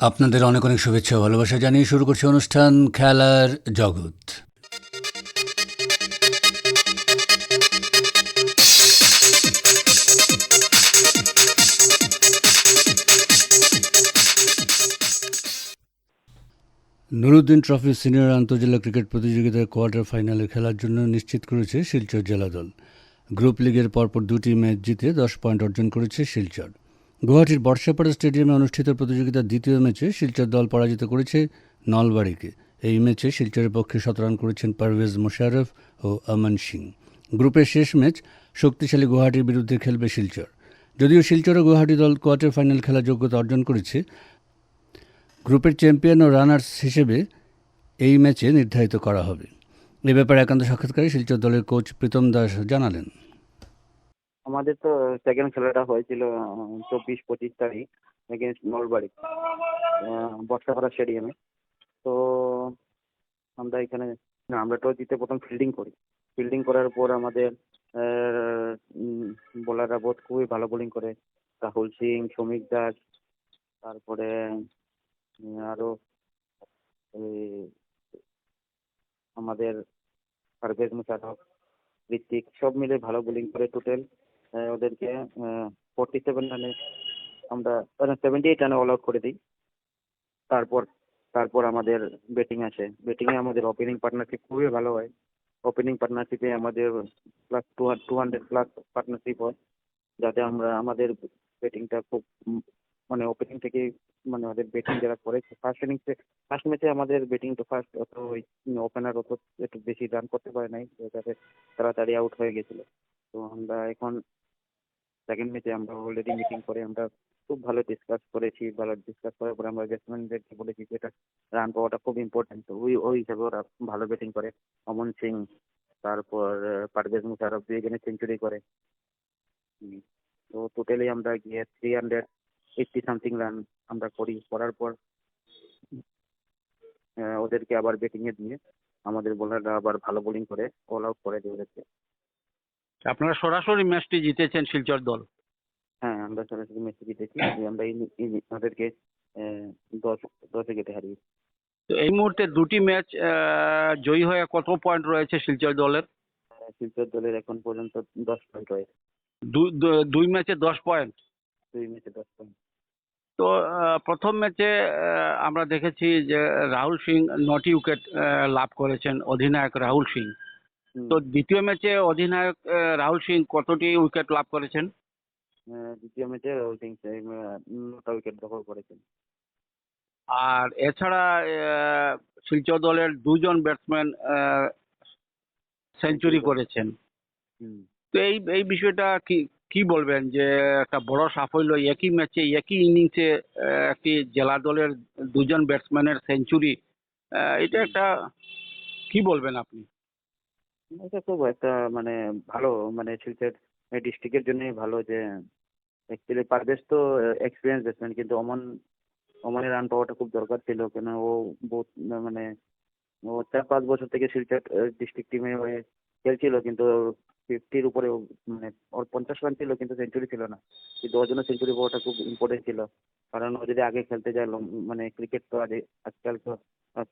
আপনাদের অনেক অনেক শুভেচ্ছা ও ভালোবাসা জানিয়ে শুরু করছি অনুষ্ঠান খেলার জগৎ। নুরুদ্দিন ট্রফি সিনিয়র আন্তজেলা ক্রিকেট প্রতিযোগিতার কোয়ার্টার ফাইনালে খেলার জন্য নিশ্চিত করেছে শিলচর জেলা দল। গ্রুপ লিগের পরপর দুটি ম্যাচ জিতে 10 পয়েন্ট অর্জন করেছে শিলচর। গুয়াহাটির বর্ষাপাড়া স্টেডিয়ামে অনুষ্ঠিত প্রতিযোগিতার দ্বিতীয় ম্যাচে শিলচর দল পরাজিত করেছে নলবাড়িকে। এই ম্যাচে শিলচরের পক্ষে 7 রান করেছেন পারভেজ মোশাররফ ও আমান সিং। গ্রুপের শেষ ম্যাচ শক্তিশালী গুয়াহাটির বিরুদ্ধে খেলবে শিলচর। যদিও শিলচর ও গুয়াহাটি দল কোয়ার্টার ফাইনাল খেলার যোগ্যতা অর্জন করেছে, গ্রুপের চ্যাম্পিয়ন ও রানার্স হিসেবে এই ম্যাচে নির্ধারিত করা হবে। এ ব্যাপারে একান্ত সাক্ষাৎকারে শিলচর দলের কোচ প্রীতম দাস জানালেন, আমাদের তো সেকেন্ড খেলাটা হয়েছিল 24-25 তারিখ এগেনস্ট নলবাড়ি বর্ষাপাড়া স্টেডিয়ামে। তো আমরা টস জিতে প্রথম ফিল্ডিং করার পর আমাদের বোলাররা বোধ খুবই ভালো বোলিং করে। রাহুল সিং, শ্রমিক দাস, তারপরে আরো এই আমাদের পারভেজ মুশারফ, ঋত্বিক সব মিলে ভালো বোলিং করে। টোটাল ওদেরকে 47 রানে আমরা 78 রানে অল আউট করে দিই। তারপর তারপর আমাদের ব্যাটিংয়ে আমাদের ওপেনিং পার্টনারশিপ খুবই ভালো হয়। ওপেনিং পার্টনারশিপে আমাদের প্লাস 200 প্লাস পার্টনারশিপ হয়, যাতে আমরা আমাদের ব্যাটিংটা খুব মানে ওপেনিং থেকে মানে ওদের ব্যাটিং যারা করেছে ফার্স্ট ম্যাচে আমাদের ব্যাটিং তো ফার্স্ট অত ওপেনার অত একটু বেশি রান করতে পারে নাই, যাতে তাড়াতাড়ি আউট হয়ে গেছিল। তো আমরা এখন সেকেন্ড ম্যাচে আমরা অলরেডি মিটিং করে আমরা খুব ভালো ডিসকাস করার পরে আমরা ব্যাটসম্যানদেরকে বলেছি যে এটা রান পাওয়াটা খুব ইম্পর্টেন্ট। তো ওই ওই হিসাবে ওরা ভালো ব্যাটিং করে। অমন সিং, তারপর পারভেজ মুশারফ দুইজনে সেঞ্চুরি করে। তো টোটালি আমরা গিয়ে 380 সামথিং রান আমরা করার পর ওদেরকে আবার ব্যাটিং এ দিয়ে আমাদের বোলাররা আবার ভালো বোলিং করে অল আউট করে দিয়ে ওদেরকে। আপনারা সরাসরি ম্যাচটি জিতেছেন শিলচর দল। হ্যাঁ, আমরা সরাসরি ম্যাচে জিতেছি। আমরা ওদেরকে 10 উইকেটে হারিয়েছি। তো এই মুহূর্তে দুটি ম্যাচ জয়ী হয়ে কত পয়েন্ট রয়েছে শিলচর দলের? শিলচর দলের এখন পর্যন্ত 10 পয়েন্ট রয়েছে। দুই ম্যাচে 10 পয়েন্ট। 2 ম্যাচে 10 পয়েন্ট। তো প্রথম ম্যাচে আমরা দেখেছি যে রাহুল সিং 9টি উইকেট লাভ করেছেন, অধিনায়ক রাহুল সিং। তো দ্বিতীয় ম্যাচে অধিনায়ক রাহুল সিং কতটি উইকেট লাভ করেছেন? দ্বিতীয় ম্যাচে রাহুল সিং 9টা উইকেট দখল করেছেন। আর এছাড়া শিলচর দলের দুজন ব্যাটসম্যান সেঞ্চুরি করেছেন। তো এই এই বিষয়টা কি কি বলবেন, যে একটা বড় সাফল্য একই ম্যাচে একই ইনিংসে একটি জেলা দলের দুজন ব্যাটসম্যানের সেঞ্চুরি, এটা একটা কি বলবেন আপনি? এটা খুব একটা মানে ভালো, মানে শিলচর ডিস্ট্রিক্টের জন্যই ভালো যে অ্যাকচুয়ালি পারভেজ তো এক্সপিরিয়েন্স ব্যাটসম্যান, কিন্তু অমনের রান পাওয়াটা খুব দরকার ছিল। কেন ও বহুত মানে ও 4-5 বছর থেকে শিলচর ডিস্ট্রিক্ট টিমে হয়ে খেলছিল, কিন্তু 50-র উপরে মানে ওর 50 রান ছিল কিন্তু সেঞ্চুরি ছিল না। কিন্তু ওর জন্য সেঞ্চুরি পাওয়াটা খুব ইম্পর্টেন্ট ছিল, কারণ ও যদি আগে খেলতে যায় মানে ক্রিকেট তো আজকাল তো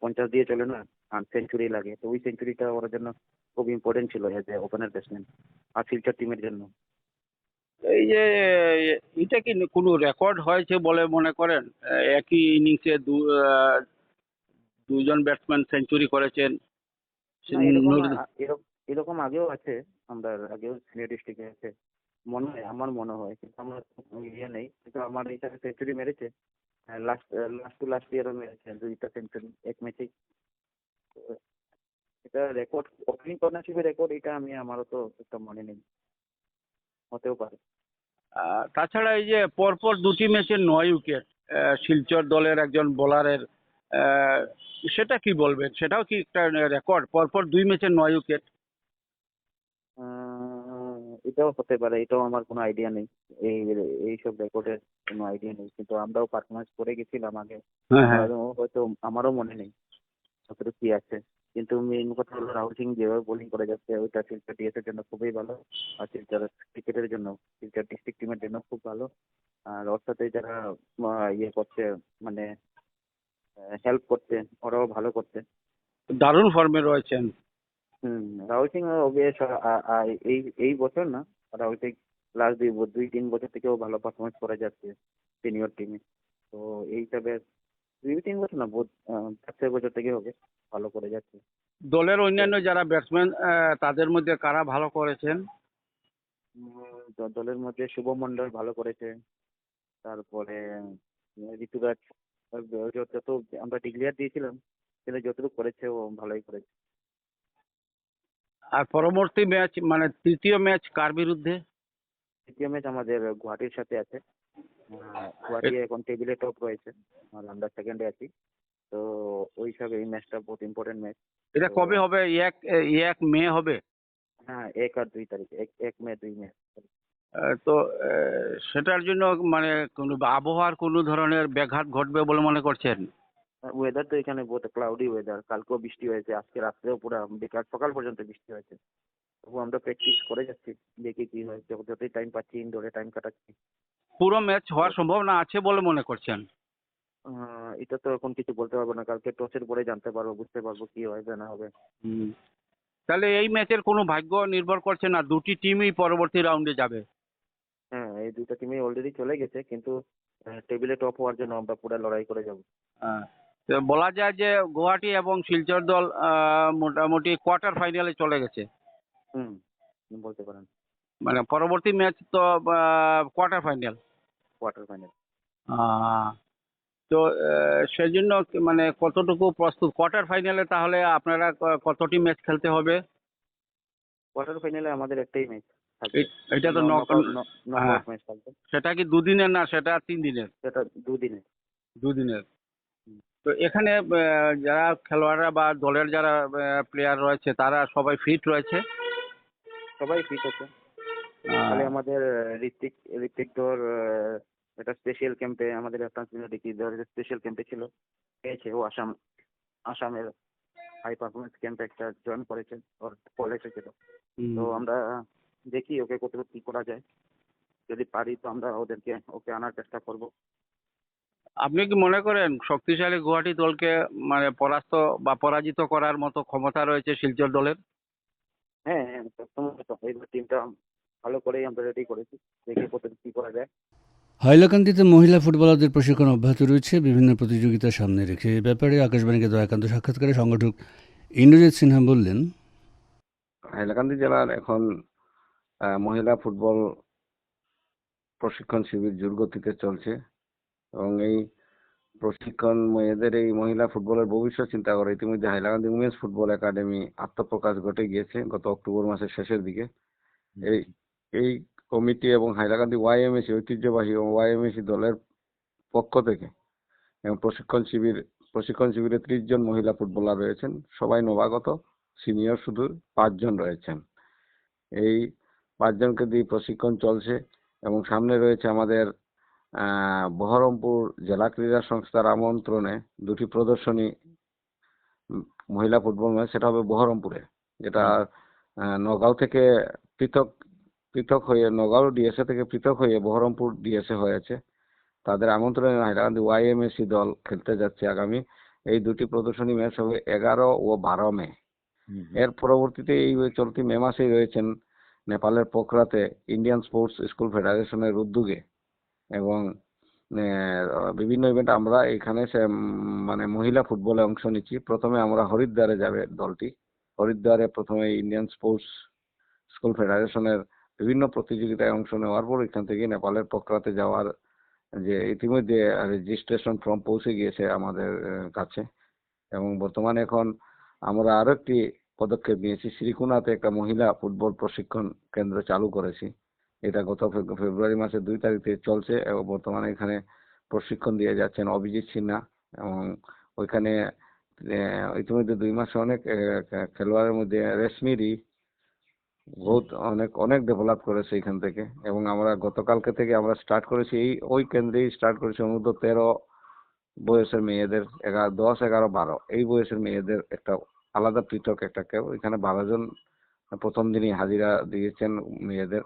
50 দিয়ে চলে না, আর সেঞ্চুরি লাগে। তো ওই সেঞ্চুরিটা ওর জন্য খুব ইম্পর্টেন্ট ছিল এজ এ ওপেনার ব্যাটসম্যান আর শিলচর টিমের জন্য। এই যে এটা কি কোনো রেকর্ড হয়েছে বলে মনে করেন? একই ইনিংসে দুজন ব্যাটসম্যান সেঞ্চুরি করেছেন। না, এরকম আগেও আছে, আমরা আগেও সিনিয়র ডিস্ট্রিক্টে আছে আমার মনে হয়, কিন্তু আমার ইয়ে নেই। কিন্তু আমার হিসাবে সেঞ্চুরি মেরেছে। লাস্ট ইয়ারও মেরেছে 2টা সেঞ্চুরি এক ম্যাচেই। এটা রেকর্ড, ওপেনিং পার্টনারশিপের রেকর্ড, এটা আমারও তো একটা মনে নেই, হতেও পারে। তাছাড়া এই যে পরপর দুটি ম্যাচে 9 উইকেট শিলচর দলের একজন বোলারের, সেটা কি বলবেন? সেটাও কি একটা রেকর্ড, পরপর 2 ম্যাচে 9 উইকেট? এটাও হতে পারে, এটাও আমার কোনো আইডিয়া নেই। এই এইসব রেকর্ডের কোনো আইডিয়া নেই, কিন্তু আমরাও পারফরমেন্স করে গেছিলাম আগে। হ্যাঁ, হ্যাঁ। হয়তো আমারও মনে নেই কতটুকু কি আছে। কিন্তু মেইন কথা হলো রাহুল সিং যেভাবে বোলিং করে যাচ্ছে ওইটা শিলচর ডিএস এর জন্য খুবই ভালো, আর শিলচর ক্রিকেটের জন্য, শিলচর ডিস্ট্রিক্ট টিমের জন্য খুব ভালো। আর ওর সাথে যারা ইয়ে করছে মানে হেল্প করতে, ওরাও ভালো করতে। দারুণ ফর্মে রয়েছেন। রাহুল সিং অবভিয়াস এই এই বছর না, রাহুল সিং লাস্ট 2-3 বছর থেকেও ভালো পারফরমেন্স করে যাচ্ছে সিনিয়র টিমে। তো এই হিসাবে 2-3 বছর না, বহুত 4-6 বছর থেকে হবে, ভালো করে যাচ্ছে। দলের অন্যান্য যারা ব্যাটসম্যান তাদের মধ্যে কারা ভালো করেছেন? দলের মধ্যে শুভম মন্ডল ভালো করেছে, তারপরে ঋতুরাজ, যত আমরা ডিক্লেয়ার দিয়েছিলাম সেটা যতটুকু করেছে ও ভালোই করেছে। আর পরবর্তী ম্যাচ মানে তৃতীয় ম্যাচ কার বিরুদ্ধে? তৃতীয় ম্যাচ আমাদের গুয়াহাটির সাথে আছে। গুয়াহাটি এখন টেবিলে টপ রয়েছে, আর আমরা সেকেন্ডে আছি। তো ওই হিসাবে এই ম্যাচটা বহুত ইম্পর্টেন্ট ম্যাচ। এটা কবে হবে? 1 মে হবে? হ্যাঁ, 1 আর 2 তারিখে, 1 মে 2 মে। তো সেটার জন্য মানে কোনো আবহাওয়ার কোনো ধরনের ব্যাঘাত ঘটবে বলে মনে করছেন? ওয়েদার তো এখানে বহুত ক্লাউডি ওয়েদার, কালকেও বৃষ্টি হয়েছে, আজকে রাত্রেও পুরো বিকাল সকাল পর্যন্ত বৃষ্টি হয়েছে। তবু আমরা প্র্যাকটিস করে যাচ্ছি, দেখি কি হয়, যতই টাইম পাচ্ছি ইনডোরে টাইম কাটাচ্ছি। পুরো ম্যাচ হওয়ার সম্ভাবনা আছে বলে মনে করছেন? এটা তো এখন কিছু বলতে পারবো না, কালকে টসের পরে জানতে পারবো, বুঝতে পারবো কি হবে না হবে। হুম। তাহলে এই ম্যাচের কোনো ভাগ্য নির্ভর করছে না, দুটি টিমই পরবর্তী রাউন্ডে যাবে? হ্যাঁ, এই দুটো টিমই অলরেডি চলে গেছে, কিন্তু টেবিলে টপ হওয়ার জন্য আমরা পুরো লড়াই করে যাবো। হ্যাঁ। তো বলা যায় যে গুয়াহাটি এবং শিলচর দল মোটামুটি কোয়ার্টার ফাইনালে চলে গেছে। হুম, বলতে পারেন। মানে পরবর্তী ম্যাচ তো কোয়ার্টার ফাইনাল। Quarter final. তো সেজন্য মানে কতটুকু প্রস্তুত কোয়ার্টার ফাইনালে? তাহলে আপনারা কতটি ম্যাচ খেলতে হবে? কোয়ার্টার ফাইনালে আমাদের একটাই ম্যাচ থাকবে। এটা তো নকআউট ম্যাচ থাকবে। সেটা কি দুদিনের না সেটা 3 দিনের? সেটা দুদিনে। দুদিনের। তো এখানে যারা খেলোয়াড়রা বা দলের যারা প্লেয়ার রয়েছে তারা সবাই ফিট রয়েছে? সবাই ফিট আছে। আহ, খালি আমাদের ঋত্বিক ঋত্বিক ধর একটা স্পেশাল ক্যাম্পে, আমাদের স্পেশাল ক্যাম্পে ছিল, পেয়েছে ও আসামের হাই পারফরমেন্স ক্যাম্পে একটা জয়েন করেছে, ওর কল এসেছিল। হুম। তো আমরা দেখি ওকে কতটুকু কি করা যায়, যদি পারি তো আমরা ওকে আনার চেষ্টা করব। আপনি কি মনে করেন শক্তিশালী গুয়াহাটি দলকে মানে পরাস্ত বা পরাজিত করার মতো ক্ষমতা রয়েছে শিলচর দলের? হ্যাঁ, হ্যাঁ, সবসময় তো এইবার টিমটা ভালো করেই আমরা রেডি করেছি, দেখি কতটুকু কি করা যায়। হাইলাকান্দিতে মহিলা ফুটবলারদের প্রশিক্ষণ অব্যাহত রয়েছে বিভিন্ন প্রতিযোগিতা সামনে রেখে। এ ব্যাপারে আকাশবাণীকে দেওয়া একান্ত সাক্ষাৎকারে সংগঠক ইন্দ্রজিৎ সিনহা বললেন, হাইলাকান্দি জেলার এখন মহিলা ফুটবল প্রশিক্ষণ শিবির জোরগতিতে চলছে এবং এই প্রশিক্ষণ মেয়েদের এই মহিলা ফুটবলের ভবিষ্যৎ চিন্তা করে ইতিমধ্যে হাইলাকান্দি উমেন্স ফুটবল একাডেমি আত্মপ্রকাশ ঘটে গিয়েছে গত অক্টোবর মাসের শেষের দিকে। এই এই কমিটি এবং হাইলাকান্দি ওয়াইএমএসি ঐতিহ্যবাহী এবং ওয়াইএমএসি দলের পক্ষ থেকে এবং প্রশিক্ষণ শিবিরে 30 জন মহিলা ফুটবলার রয়েছেন, সবাই নবাগত, সিনিয়র শুধু 5 জন রয়েছেন। এই 5 জনকে দিয়ে প্রশিক্ষণ চলছে এবং সামনে রয়েছে আমাদের বহরমপুর জেলা ক্রীড়া সংস্থার আমন্ত্রণে দুটি প্রদর্শনী মহিলা ফুটবল ম্যাচ, সেটা হবে বহরমপুরে, যেটা নগাঁও থেকে পৃথক হয়ে, নগাঁও ডিএসএ থেকে পৃথক হয়ে বহরমপুর ডিএসএ হয়েছে। তাদের আমন্ত্রণে হাইলাকান্দি ওয়াইএমএসি দল খেলতে যাচ্ছে আগামী। এই দুটি প্রদর্শনী ম্যাচ হবে 11 ও 12 মে। এর পরবর্তীতে এই চলতি মে মাসেই রয়েছেন নেপালের পোখরাতে ইন্ডিয়ান স্পোর্টস স্কুল ফেডারেশনের উদ্যোগে এবং বিভিন্ন ইভেন্ট আমরা এখানে মানে মহিলা ফুটবলে অংশ নিচ্ছি। প্রথমে আমরা হরিদ্বারে যাবে দলটি। হরিদ্বারে প্রথমে ইন্ডিয়ান স্পোর্টস স্কুল ফেডারেশনের বিভিন্ন প্রতিযোগিতায় অংশ নেওয়ার পর এখান থেকে নেপালের পোখরাতে যাওয়ার যে ইতিমধ্যে রেজিস্ট্রেশন ফর্ম পৌঁছে গিয়েছে আমাদের কাছে এবং বর্তমানে এখন আমরা আরো একটি পদক্ষেপ নিয়েছি, শ্রীকুনাতে একটা মহিলা ফুটবল প্রশিক্ষণ কেন্দ্র চালু করেছি। এটা গত ফেব্রুয়ারি মাসের 2 তারিখ থেকে চলছে এবং বর্তমানে এখানে প্রশিক্ষণ দিয়ে যাচ্ছেন অভিজিৎ সিনহা এবং ওইখানে ইতিমধ্যে 2 মাসে অনেক খেলোয়াড়ের মধ্যে রেশমিরি বহুত অনেক ডেভেলপ করেছে এখান থেকে এবং আমরা গতকালকে থেকে আমরা স্টার্ট করেছি ওই কেন্দ্রেই স্টার্ট করেছি অনূর্ধ্ব 13 বয়সের মেয়েদের, 10, 11, 12 এই বয়সের মেয়েদের একটা আলাদা পৃথক একটা কেউ, এখানে 12 জন প্রথম দিনই হাজিরা দিয়েছেন মেয়েদের।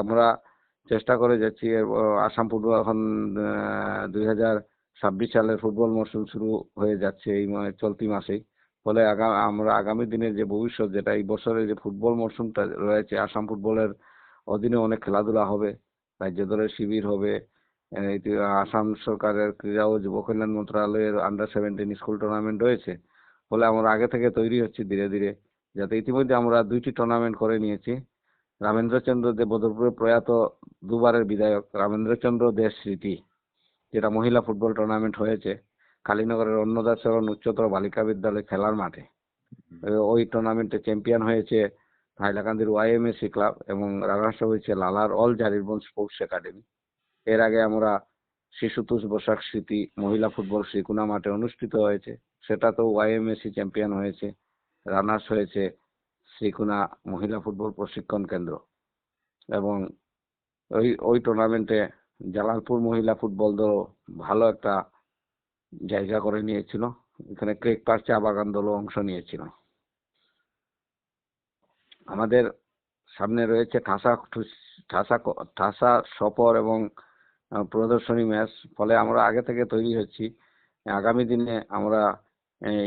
আমরা চেষ্টা করে যাচ্ছি আসাম ফুটবল এখন 26 সালের ফুটবল মরশুম শুরু হয়ে যাচ্ছে এই চলতি মাসেই। ফলে আমরা আগামী দিনের যে ভবিষ্যৎ, যেটা এই বছরের যে ফুটবল মরশুমটা রয়েছে, আসাম ফুটবলের অধীনে অনেক খেলাধুলা হবে, রাজ্য দলের শিবির হবে, আসাম সরকারের ক্রীড়া ও যুব কল্যাণ মন্ত্রণালয়ের আন্ডার-17 স্কুল টুর্নামেন্ট রয়েছে। ফলে আমরা আগে থেকে তৈরি হচ্ছি ধীরে ধীরে, যাতে ইতিমধ্যে আমরা 2টি টুর্নামেন্ট করে নিয়েছি। রামেন্দ্রচন্দ্র দে বদরপুরের প্রয়াত দুবারের বিধায়ক রামেন্দ্রচন্দ্র দেশ স্মৃতি, যেটা মহিলা ফুটবল টুর্নামেন্ট হয়েছে কালীনগরের অন্নদাচরণ উচ্চতর বালিকা বিদ্যালয় খেলার মাঠে। ওই টুর্নামেন্টে চ্যাম্পিয়ন হয়েছে হাইলাকান্দির ওয়াইএমএসি ক্লাব এবং রানার্স হয়েছে লালার অল জারিরবন স্পোর্টস একাডেমি। এর আগে আমরা শিশুতোষ বসাক স্মৃতি মহিলা ফুটবল শ্রীকুনা মাঠে অনুষ্ঠিত হয়েছে, সেটা তো ওয়াইএমএসি চ্যাম্পিয়ন হয়েছে। রানার্স হয়েছে শ্রীকুনা মহিলা ফুটবল প্রশিক্ষণ কেন্দ্র। এবং ওই টুর্নামেন্টে জালালপুর মহিলা ফুটবল দল ভালো একটা জায়গা করে নিয়েছিল। এখানে ক্রেক পার্ক চা বাগান দলও অংশ নিয়েছিল। আমাদের সামনে রয়েছে ঠাসা সফর এবং প্রদর্শনী ম্যাচ। ফলে আমরা আগে থেকে তৈরি হচ্ছি। আগামী দিনে আমরা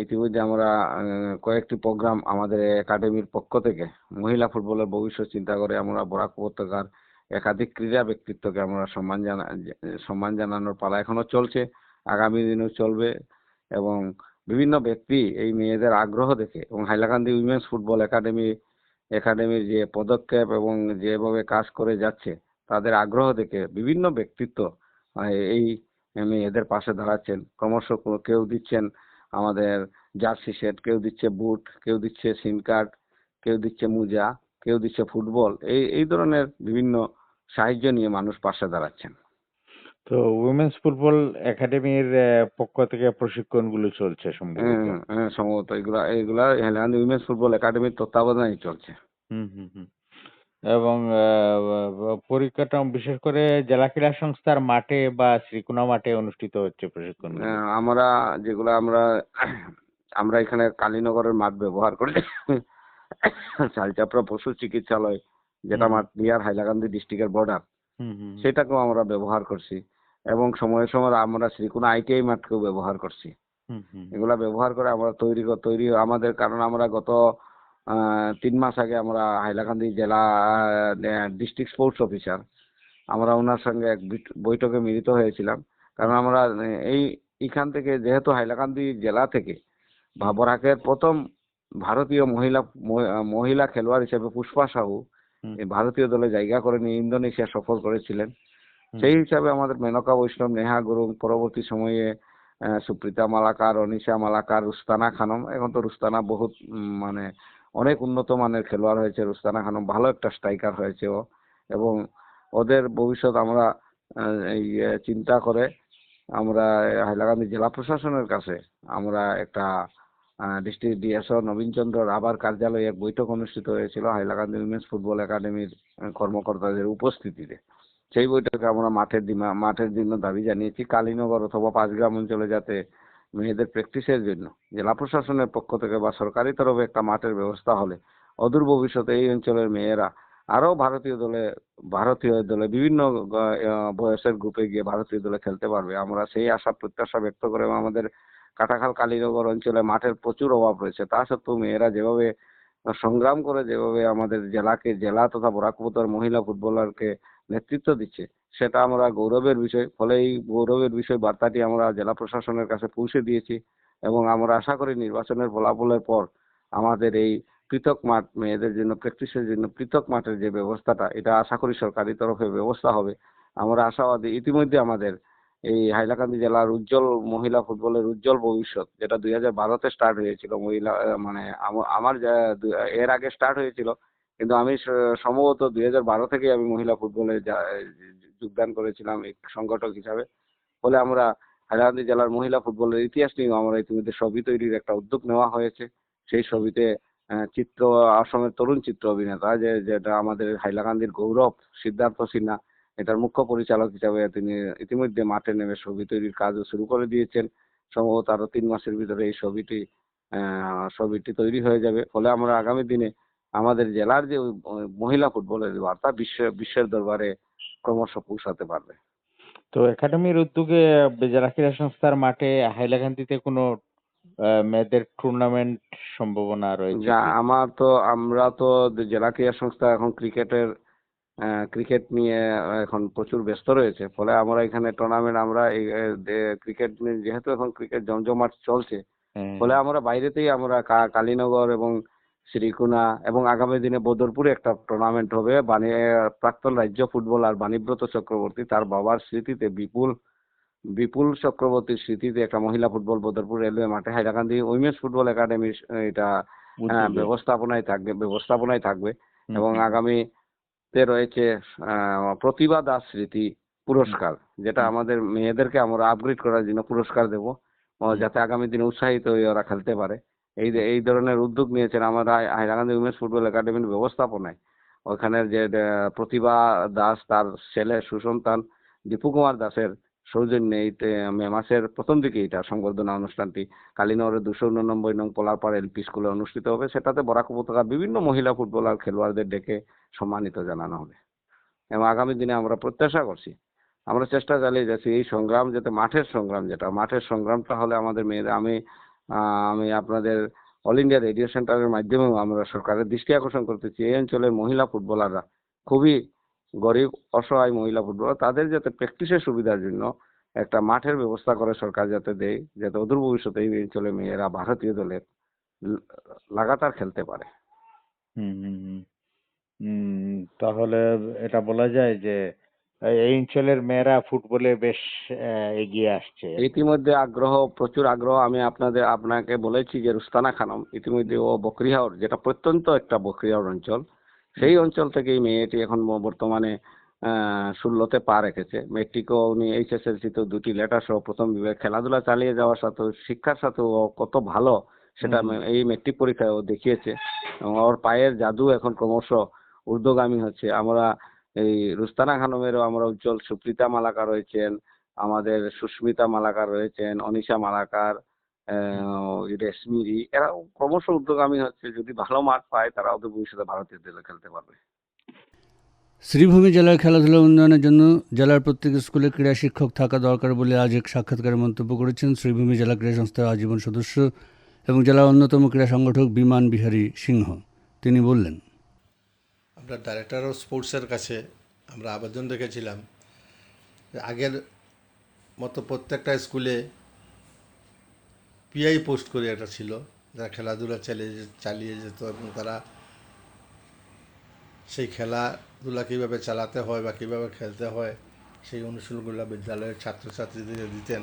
ইতিমধ্যে আমরা কয়েকটি প্রোগ্রাম আমাদের একাডেমির পক্ষ থেকে মহিলা ফুটবলের ভবিষ্যৎ চিন্তা করে আমরা বরাক উপত্যকার একাধিক ক্রীড়া ব্যক্তিত্বকে আমরা সম্মান জানানোর পালা এখনো চলছে, আগামী দিনেও চলবে। এবং বিভিন্ন ব্যক্তি এই মেয়েদের আগ্রহ দেখে এবং হাইলাকান্দি উইমেন্স ফুটবল একাডেমির যে পদক্ষেপ এবং যেভাবে কাজ করে যাচ্ছে, তাদের আগ্রহ দেখে বিভিন্ন ব্যক্তিত্ব এই মেয়েদের পাশে দাঁড়াচ্ছেন। ক্রমশ কেউ দিচ্ছেন আমাদের জার্সি সেট, কেউ দিচ্ছে বুট, কেউ দিচ্ছে সিম কার্ড, কেউ দিচ্ছে মোজা, কেউ দিচ্ছে ফুটবল। এই ধরনের বিভিন্ন সাহায্য নিয়ে মানুষ পাশে দাঁড়াচ্ছেন। তো উইমেন্স ফুটবল একাডেমির পক্ষ থেকে প্রশিক্ষণগুলো চলছে সম্ভবত। হ্যাঁ, সম্ভবত এগুলা হাইলাকান্দি উইমেন্স ফুটবল একাডেমির তত্ত্বাবধানেই চলছে। হুম। এবং পরীক্ষাটা বিশেষ করে জেলা ক্রীড়া সংস্থার মাঠে বা শ্রীকুনা মাঠে অনুষ্ঠিত হচ্ছে প্রশিক্ষণ। আমরা আমরা এখানে কালীনগরের মাঠ ব্যবহার করি, চালচাপড়া পশু চিকিৎসালয়, যেটা মাঠ নিয়ার হাইলাকান্দি ডিস্ট্রিক্টের বর্ডার, সেটাকেও আমরা ব্যবহার করছি। এবং সময়ে সময়ে আমরা শ্রীকুনা আইটিআই মাঠকেও ব্যবহার করছি। এগুলা ব্যবহার করে আমরা তৈরি আমাদের, কারণ আমরা গত 3 মাস আগে আমরা হাইলাকান্দি জেলা ডিস্ট্রিক্ট স্পোর্টস অফিসার, আমরা ওনার সঙ্গে এক বৈঠকে মিলিত হয়েছিলাম। কারণ আমরা এইখান থেকে, যেহেতু হাইলাকান্দি জেলা থেকে বা বরাকের প্রথম ভারতীয় মহিলা খেলোয়াড় হিসেবে পুষ্পা সাহু ভারতীয় দলে জায়গা করে নিয়ে ইন্দোনেশিয়া সফর করেছিলেন, সেই হিসাবে আমাদের মেনকা বৈষ্ণব, নেহা গুরুং, পরবর্তী সময়ে সুপ্রিতা মালাকার, অনিশা মালাকার, রুস্তানা খানম। এখন তো রুস্তানা বহুত মানে অনেক উন্নত মানের খেলোয়াড় হয়েছে। রুস্তানা খানম ভালো একটা স্ট্রাইকার হয়েছে ও। এবং ওদের ভবিষ্যৎ আমরা এই চিন্তা করে আমরা হাইলাকান্দি জেলা প্রশাসনের কাছে আমরা একটা ডিস্ট্রিক্ট ডিএসও নবীন চন্দ্র রাভার কার্যালয়ে এক বৈঠক অনুষ্ঠিত হয়েছিল হাইলাকান্দি উইমেন্স ফুটবল একাডেমির কর্মকর্তাদের উপস্থিতিতে। সেই বৈঠকে আমরা মাঠের জন্য দাবি জানিয়েছি কালীনগর অথবা পাঁচগ্রাম অঞ্চলে যাতে মেয়েদের প্র্যাকটিসের জন্য জেলা প্রশাসনের পক্ষ থেকে বা সরকারি তরফে একটা মাঠের ব্যবস্থা হলে অদূর ভবিষ্যতে এই অঞ্চলের মেয়েরা আরো ভারতীয় দলে বিভিন্ন বয়সের গ্রুপে গিয়ে ভারতীয় দলে খেলতে পারবে। আমরা সেই আশা প্রত্যাশা ব্যক্ত করে আমাদের কাটাখাল কালীনগর অঞ্চলে মাঠের প্রচুর অভাব রয়েছে, তা সত্ত্বেও মেয়েরা যেভাবে সংগ্রাম করে, যেভাবে আমাদের জেলা তথা বরাক উপত্যকার মহিলা ফুটবলারকে নেতৃত্ব দিচ্ছে, সেটা আমরা গৌরবের বিষয়। ফলে এই গৌরবের বিষয় বার্তাটি আমরা জেলা প্রশাসনের কাছে পৌঁছে দিয়েছি এবং আমরা আশা করি নির্বাচনের ফলাফলের পর আমাদের এই পৃথক মাঠ, মেয়েদের জন্য প্র্যাকটিসের জন্য পৃথক মাঠের যে ব্যবস্থাটা, এটা আশা করি সরকারি তরফে ব্যবস্থা হবে। আমরা আশাবাদী ইতিমধ্যে আমাদের এই হাইলাকান্দি জেলার মহিলা ফুটবলের উজ্জ্বল ভবিষ্যৎ, যেটা 2012-তে স্টার্ট হয়েছিল, মহিলা মানে আমার এর আগে স্টার্ট হয়েছিল, কিন্তু আমি সম্ভবত 2012 থেকে আমি মহিলা ফুটবলে যোগদান করেছিলাম এক সংগঠক হিসাবে। ফলে আমরা হাইলাকান্দি জেলার মহিলা ফুটবলের ইতিহাস নিয়ে আমরা ইতিমধ্যে ছবি তৈরির একটা উদ্যোগ নেওয়া হয়েছে। সেই ছবিতে চিত্র, আসামের তরুণ চিত্র অভিনেতা যেটা আমাদের হাইলাকান্দির গৌরব সিদ্ধার্থ সিনহা, এটার মুখ্য পরিচালক হিসাবে তিনি ইতিমধ্যে মাঠে নেমে ছবি তৈরির কাজও শুরু করে দিয়েছেন। সম্ভবত আরো 3 মাসের ভিতরে এই ছবিটি তৈরি হয়ে যাবে। ফলে আমরা আগামী দিনে আমাদের জেলার যে মহিলা ফুটবলের বার্তা বিশ্বের দরবারে ক্রমশ পৌঁছাতে পারবে। তো একাডেমির উদ্যোগে জেলা ক্রীড়া সংস্থার মাঠে হাইলাকান্দিতে কোনো মেয়েদের টুর্নামেন্ট সম্ভাবনা রয়েছে যা কি? আমরা তো জেলা ক্রীড়া সংস্থা এখন ক্রিকেট নিয়ে এখন প্রচুর ব্যস্ত রয়েছে, ফলে আমরা এখানে টুর্নামেন্ট আমরা ক্রিকেট যেহেতু এখন ক্রিকেট জমজমাট চলছে, হ্যাঁ, ফলে আমরা বাইরেতেই আমরা কালীনগর এবং শ্রীকুনা এবং আগামী দিনে বদরপুরে একটা টুর্নামেন্ট হবে। প্রাক্তন রাজ্য ফুটবলার বাণীব্রত চক্রবর্তী তার বাবার স্মৃতিতে বিপুল বিপুল চক্রবর্তীর স্মৃতিতে একটা মহিলা ফুটবল বদরপুর রেলওয়ে মাঠে হাইলাকান্দি উইমেন্স ফুটবল একাডেমির এটা উদ্যোগে। ব্যবস্থাপনায় থাকবে। হুম, এবং হুম, আগামীতে রয়েছে প্রতিভা দাস স্মৃতি পুরস্কার, যেটা হুম, আমাদের মেয়েদেরকে আমরা আপগ্রেড করার জন্য পুরস্কার দেব, হুম, যাতে আগামী দিনে উৎসাহিত হয়ে ওরা খেলতে পারে। এই ধরনের উদ্যোগ নিয়েছেন আমরা হাইলাকান্দি উইমেন্স ফুটবল একাডেমির ব্যবস্থাপনায়। ওখানের যে প্রতিভা দাস তার ছেলে সুসন্তান দীপু কুমার দাসের সৌজন্যে মে মাসের প্রথম দিকে এটা সংবর্ধনা অনুষ্ঠানটি কালীনগরের 289 নং পোলারপাড় এলপি স্কুলে অনুষ্ঠিত হবে। সেটাতে বরাক উপত্যকার বিভিন্ন মহিলা ফুটবলার খেলোয়াড়দের ডেকে সম্মানিত জানানো হবে। এবং আগামী দিনে আমরা প্রত্যাশা করছি, আমরা চেষ্টা চালিয়ে যাচ্ছি এই সংগ্রাম যাতে মাঠের সংগ্রামটা হলে আমাদের মেয়েদের আমি আপনাদের অল ইন্ডিয়া রেডিও সেন্টারের মাধ্যমেও আমরা সরকারের দৃষ্টি আকর্ষণ করতেছি, এই অঞ্চলের মহিলা ফুটবলাররা খুবই গরিব অসহায় মহিলা ফুটবলার, তাদের যাতে প্র্যাকটিসের সুবিধার জন্য একটা মাঠের ব্যবস্থা করে সরকার যাতে দেয়, যাতে অদূর ভবিষ্যতে এই অঞ্চলের মেয়েরা ভারতীয় দলের লাগাতার খেলতে পারে। হুম, হুম, হুম। তাহলে এটা বলা যায় যে এই অঞ্চলের মেয়েরা ফুটবলে বেশ এগিয়ে আসছে আর কি। ইতিমধ্যে প্রচুর আগ্রহ। আমি আপনাকে বলেছি যে রুস্তানা খানম ইতিমধ্যে ও বকরিহাওর, যেটা প্রত্যন্ত একটা বকরিহাওর অঞ্চল, সেই অঞ্চল থেকে এই মেয়েটি এখন বর্তমানে 16তে পা রেখেছে। মেট্রিকও উনি HSLC তো 2টি লেটার সহ প্রথম বিভাগ, খেলাধুলা চালিয়ে যাওয়ার সাথে শিক্ষার সাথে ও কত ভালো সেটা এই মেট্রিক পরীক্ষায় ও দেখিয়েছে। এবং ওর পায়ের জাদু এখন ক্রমশ ঊর্ধ্বগামী হচ্ছে। আমরা এই রুস্তানা খানমেরও আমরা উজ্জ্বল সুপ্রিতা মালাকার রয়েছেন, আমাদের সুস্মিতা মালাকার রয়েছেন, অনিশা মালাকার, রেশমিরি, এরা ক্রমশ উদ্যোগামী হচ্ছে। যদি ভালো মাঠ পায় তারা অদূর ভবিষ্যতে ভারতীয় দলে খেলতে পারবে। শ্রীভূমি জেলার খেলাধুলা উন্নয়নের জন্য জেলার প্রত্যেক স্কুলে ক্রীড়া শিক্ষক থাকা দরকার বলে আজ এক সাক্ষাৎকারে মন্তব্য করেছেন শ্রীভূমি জেলা ক্রীড়া সংস্থার আজীবন সদস্য এবং জেলার অন্যতম ক্রীড়া সংগঠক বিমান বিহারী সিংহ। তিনি বললেন, আমরা ডাইরেক্টর অফ স্পোর্টসের কাছে আমরা আবেদন রেখেছিলাম যে আগের মতো প্রত্যেকটা স্কুলে পিআই পোস্ট করে একটা ছিল, যারা খেলাধুলা চালিয়ে যেত এবং তারা সেই খেলাধুলা কীভাবে চালাতে হয় বা কীভাবে খেলতে হয় সেই অনুশীলনগুলো বিদ্যালয়ের ছাত্রছাত্রীদের দিতেন।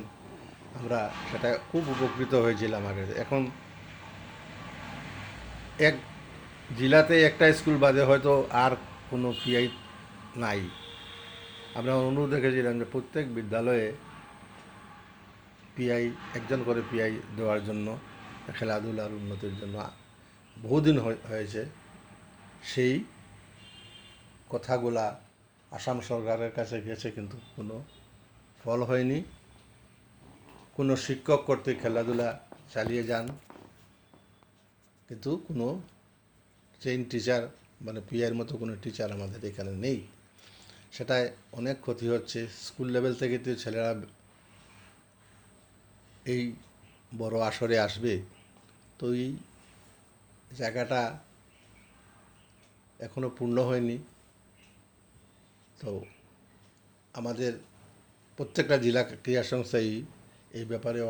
আমরা সেটা খুব উপকৃত হয়েছিলাম আগে। এখন এক জেলাতে একটা স্কুল বাদে হয়তো আর কোনো পিআই নাই। আমরা অনুরোধ রেখেছিলাম যে প্রত্যেক বিদ্যালয়ে পিআই, একজন করে পিআই দেওয়ার জন্য, খেলাধুলার উন্নতির জন্য। বহুদিন হয়েছে, সেই কথাগুলা আসাম সরকারের কাছে গেছে কিন্তু কোনো ফল হয়নি। কোনো শিক্ষক কর্তৃক খেলাধুলা চালিয়ে যান, কিন্তু কোনো ট্রেন টিচার মানে পিআইয়ের মতো কোনো টিচার আমাদের এখানে নেই। সেটায় অনেক ক্ষতি হচ্ছে। স্কুল লেভেল থেকে তো ছেলেরা এই বড় আসরে আসবে, তো এই জায়গাটা এখনো পূর্ণ হয়নি। তো আমাদের প্রত্যেকটা জেলা ক্রীড়া সংস্থাই এই ব্যাপারে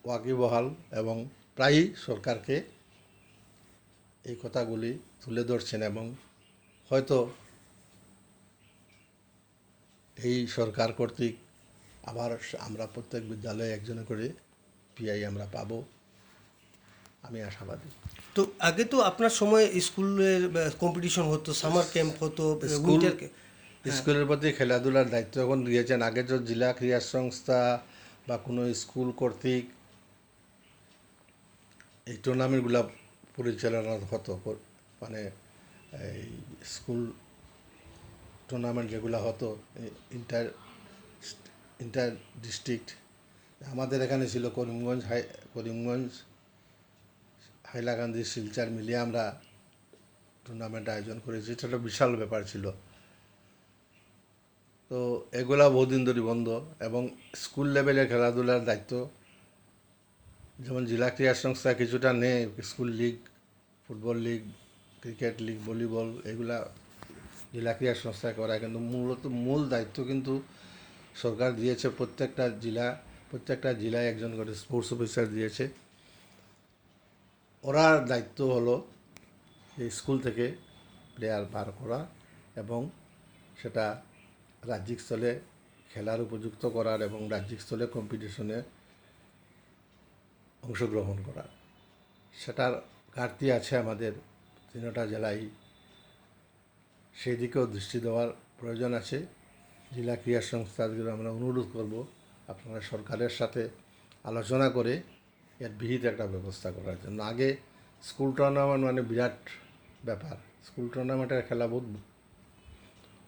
ওয়াকিবহাল এবং প্রায়ই সরকারকে এই কথাগুলি তুলে ধরছেন এবং হয়তো এই সরকার কর্তৃক আবার আমরা প্রত্যেক বিদ্যালয়ে একজনে করে পিআই আমরা পাবো, আমি আশাবাদী। তো আগে তো আপনার সময় স্কুলের কম্পিটিশন হতো, সামার ক্যাম্প হতো, উইন্টার স্কুলের প্রতি খেলাধুলার দায়িত্ব এখন দিয়েছেন। আগে তো জেলা ক্রীড়া সংস্থা বা কোনো স্কুল কর্তৃক এই টুর্নামেন্টগুলো পরিচালনা হতো, মানে এই স্কুল টুর্নামেন্ট যেগুলো হতো ইন্টার ডিস্ট্রিক্ট। আমাদের এখানে ছিল করিমগঞ্জ হাইলাকান্দি শিলচর মিলিয়ে আমরা টুর্নামেন্ট আয়োজন করেছি। এটা একটা বিশাল ব্যাপার ছিল। তো এগুলা বহুদিন ধরে বন্ধ, এবং স্কুল লেভেলে খেলাধুলার দায়িত্ব যেমন জেলা ক্রীড়া সংস্থা কিছুটা নেই, school league, football league, cricket league, volleyball, এগুলা জেলা ক্রীড়া সংস্থা করা, কিন্তু মূলত মূল দায়িত্ব কিন্তু সরকার দিয়েছে প্রত্যেকটা জেলায় একজন করে স্পোর্টস অফিসার দিয়েছে। ওরার দায়িত্ব হলো এই স্কুল থেকে প্লেয়ার বার করা এবং সেটা রাজ্যিক স্তরে খেলার উপযুক্ত করার এবং রাজ্যিক স্তরে কম্পিটিশনে অংশগ্রহণ করার। সেটার ঘাটতি আছে আমাদের 3টা জেলায়, সেই দিকেও দৃষ্টি দেওয়ার প্রয়োজন আছে। জেলা ক্রীড়া সংস্থাগুলো আমরা অনুরোধ করব আপনারা সরকারের সাথে আলোচনা করে এর বিহিত একটা ব্যবস্থা করার জন্য। আগে স্কুল টুর্নামেন্ট মানে বিরাট ব্যাপার, স্কুল টুর্নামেন্টের খেলা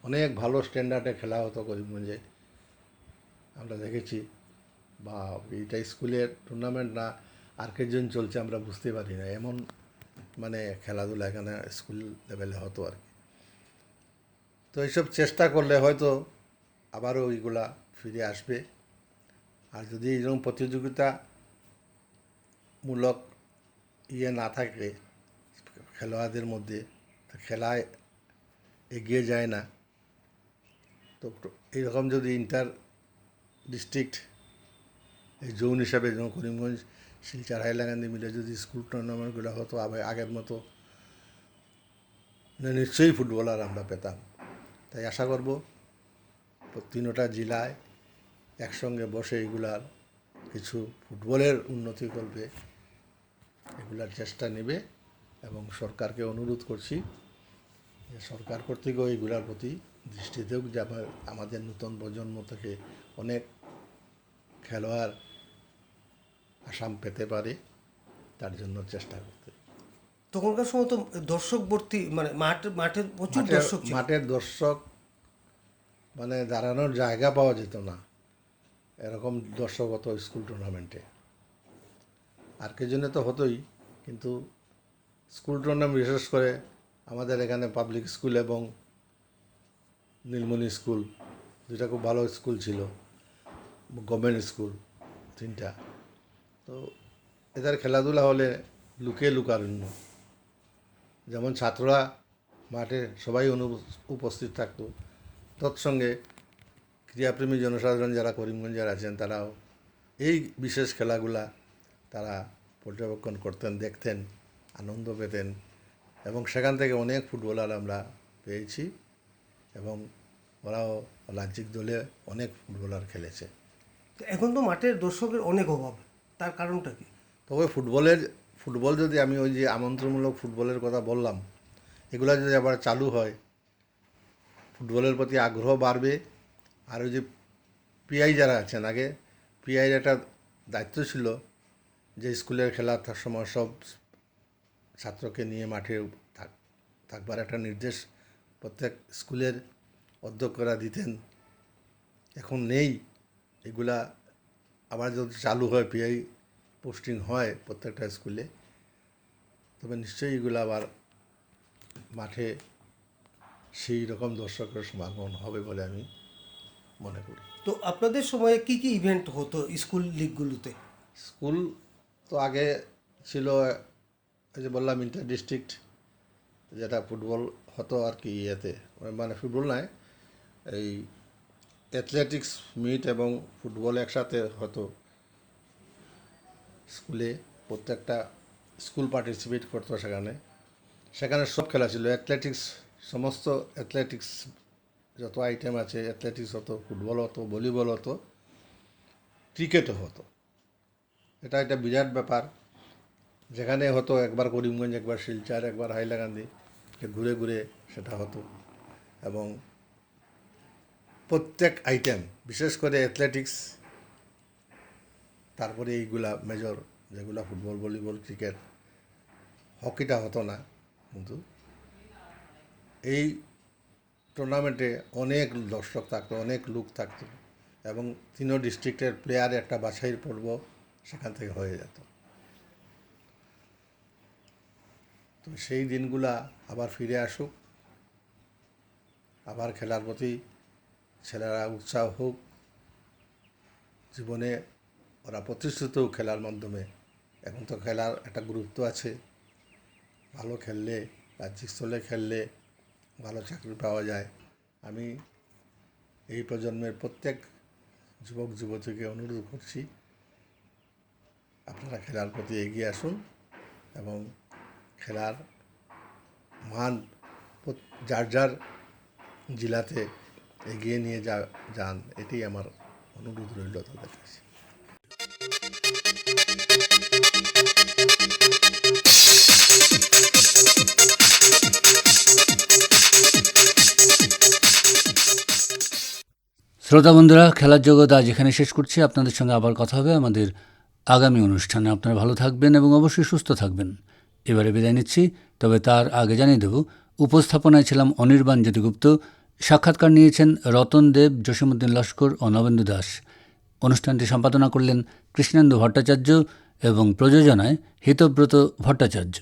অনেক ভালো স্ট্যান্ডার্ডে খেলা হতো করিমগঞ্জে, আমরা দেখেছি। বা এইটা স্কুলের টুর্নামেন্ট না আর কেজন চলছে আমরা বুঝতে পারি না, এমন মানে খেলাধুলা এখানে স্কুল লেভেলে হতো আর কি। তো এইসব চেষ্টা করলে হয়তো আবারও ওইগুলা ফিরে আসবে। আর যদি এরকম প্রতিযোগিতামূলক না থাকে খেলোয়াড়দের মধ্যে, খেলায় এগিয়ে যায় না, তো এইরকম যদি ইন্টার ডিস্ট্রিক্ট এই জোন হিসাবে, যেমন করিমগঞ্জ, শিলচর, হাইলাকান্দি মিলে যদি স্কুল টুর্নামেন্টগুলো হতো আগের মতো, নিশ্চয়ই ফুটবলার আমরা পেতাম। তাই আশা করব 3টা জেলায় একসঙ্গে বসে এগুলার কিছু ফুটবলের উন্নতি করবে, এগুলার চেষ্টা নেবে। এবং সরকারকে অনুরোধ করছি যে সরকার কর্তৃকও এইগুলার প্রতি দৃষ্টি দেব, যে আমাদের নতুন প্রজন্ম থেকে অনেক খেলোয়াড় আসাম পেতে পারে, তার জন্য চেষ্টা করতে। তখনকার সময় তো দর্শক ভর্তি, মানে মাঠে প্রচুর দর্শক ছিল। মাঠের দর্শক মানে দাঁড়ানোর জায়গা পাওয়া যেত না, এরকম দর্শক হতো স্কুল টুর্নামেন্টে। আর কে জন্য তো হতোই, কিন্তু স্কুল টুর্নামেন্ট বিশেষ করে আমাদের এখানে পাবলিক স্কুল এবং নীলমণি স্কুল, দুটা খুব ভালো স্কুল ছিল, গভর্নমেন্ট স্কুল 3টা। তো এদের খেলাধুলা হলে লুকারণ্য, যেমন ছাত্ররা মাঠে সবাই উপস্থিত থাকতো, তৎসঙ্গে ক্রীড়াপ্রেমী জনসাধারণ যারা করিমগঞ্জের আছেন তারাও এই বিশেষ খেলাগুলা তারা পর্যবেক্ষণ করতেন, দেখতেন, আনন্দ পেতেন, এবং সেখান থেকে অনেক ফুটবলার আমরা পেয়েছি, এবং ওরাও রাজ্যিক দলে অনেক ফুটবলার খেলেছে। এখন তো মাঠের দর্শকের অনেক অভাব, তার কারণটা কি? তবে ফুটবল যদি আমি ওই যে আমন্ত্রণমূলক ফুটবলের কথা বললাম, এগুলা যদি আবার চালু হয়, ফুটবলের প্রতি আগ্রহ বাড়বে। আর ওই যে পিআই যারা আছেন, আগে পিআইয়ের একটা দায়িত্ব ছিল যে স্কুলের খেলার সময় সব ছাত্রকে নিয়ে মাঠে থাকবার একটা নির্দেশ প্রত্যেক স্কুলের অধ্যক্ষরা দিতেন, এখন নেই। এগুলা আবার যদি চালু হয়, পিআই পোস্টিং হয় প্রত্যেকটা স্কুলে, তবে নিশ্চয়ই এগুলো আবার মাঠে সেই রকম দর্শকের সমাগম হবে বলে আমি মনে করি। তো আপনাদের সময়ে কি কি ইভেন্ট হতো স্কুল লিগগুলোতে? স্কুল তো আগে ছিল, এই যে বললাম ইন্টার ডিস্ট্রিক্ট, যেটা ফুটবল হতো আর কি, ইয়েতে মানে ফুটবল নয়, এই অ্যাথলেটিক্স মিট এবং ফুটবল একসাথে হতো স্কুলে। প্রত্যেকটা স্কুল পার্টিসিপেট করতো সেখানে সব খেলা ছিল, অ্যাথলেটিক্স, সমস্ত অ্যাথলেটিক্স যত আইটেম আছে, অ্যাথলেটিক্স হতো, ফুটবল হতো, ভলিবল হতো, ক্রিকেটও হতো। এটা একটা বিরাট ব্যাপার, যেখানে হতো একবার করিমগঞ্জ, একবার শিলচর, একবার হাইলাকান্দি, ঘুরে ঘুরে সেটা হতো। এবং প্রত্যেক আইটেম, বিশেষ করে অ্যাথলেটিক্স, তারপরে এইগুলা মেজর যেগুলা ফুটবল, ভলিবল, ক্রিকেট, হকিটা হতো না, কিন্তু এই টুর্নামেন্টে অনেক দর্শক থাকতো, অনেক লোক থাকতো, এবং 3 ডিস্ট্রিক্টের প্লেয়ার একটা বাছাইয়ের পর্ব সেখান থেকে হয়ে যেত। তো সেই দিনগুলা আবার ফিরে আসুক, আবার খেলার প্রতি ছেলেরা উৎসাহ হোক, জীবনে ওরা প্রতিষ্ঠিত হোক খেলার মাধ্যমে। এখন তো খেলার একটা গুরুত্ব আছে, ভালো খেললে, রাজ্যিক স্তরে খেললে ভালো চাকরি পাওয়া যায়। আমি এই প্রজন্মের প্রত্যেক যুবক যুবতীকে অনুরোধ করছি, আপনারা খেলার প্রতি এগিয়ে আসুন এবং খেলার মান যার যার জেলাতে এগিয়ে নিয়ে যান, এটাই আমার অনুরোধ রইল তাদের কাছে। শ্রোতা বন্ধুরা, খেলার জগৎ আজ এখানে শেষ করছি। আপনাদের সঙ্গে আবার কথা হবে আমাদের আগামী অনুষ্ঠানে। আপনারা ভালো থাকবেন এবং অবশ্যই সুস্থ থাকবেন। এবারে বিদায় নিচ্ছি, তবে তার আগে জানিয়ে দেব, উপস্থাপনায় ছিলাম অনির্বাণ জ্যোতিগুপ্ত, সাক্ষাৎকার নিয়েছেন রতন দেব, জসীমউদ্দিন লস্কর ও নবেন্দু দাস। অনুষ্ঠানটি সম্পাদনা করলেন কৃষ্ণেন্দু ভট্টাচার্য এবং প্রযোজনায় হিতব্রত ভট্টাচার্য।